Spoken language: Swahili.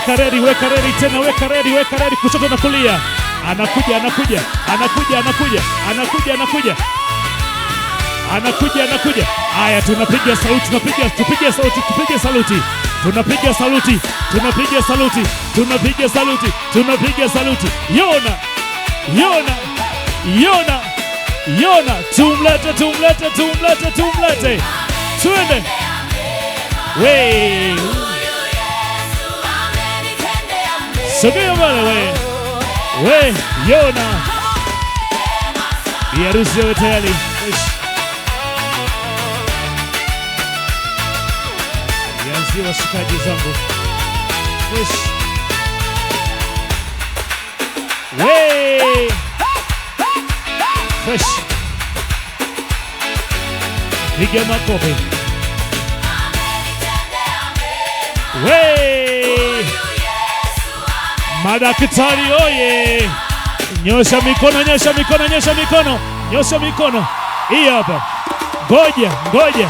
weka reli tena, weka reli kushoto na kulia. Anakuja. Haya, tunapiga saluti. Yona, tumlete. Twende. We. Sogea mbele we. Yona. Biharusi yawe tayari. Yanzi washikaji zangu. We. Fresh. Piga makofi. We. Madaktari oye. Nyosha mikono. Hii hapa. Ngoja.